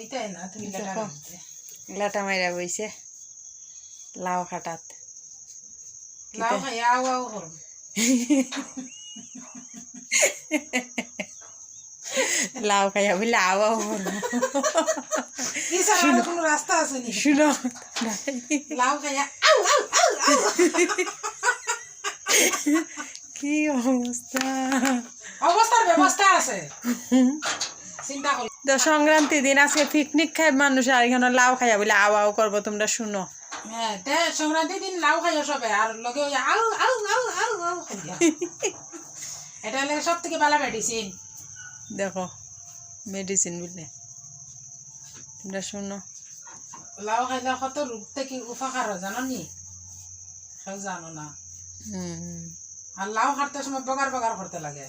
এটাই না তুমি দেখো লাটা মাইরা বইছে লাউ খাটাত লাউ খাই আও আও করো লাউ খাইয়া বলে আও আও করবো কি সারা কোনো রাস্তা আছে নি শুনো লাউ খাইয়া আও আও আও আও কি অবস্থা অবস্থার ব্যবস্থা আছে চিন্তা করি তো সংক্রান্তি দিন আজকে পিকনিক খাই মানুষ আর এখানে লাউ খাইয়া বলে আও আও করবো তোমরা শুনো হ্যাঁ তে সংক্রান্তি দিন লাউ খাইয়া সবে আর লগে ওই আও আও আও আও আও খাইয়া এটা লাগে সব থেকে ভালো মেডিসিন দেখো মেডিসিন বলে তোমরা শুনো লাউ খাইলে কত রোগ থেকে উপকার হয় জানো নি কেউ জানো না আর লাউ খাটতে সময় বগার বগার করতে লাগে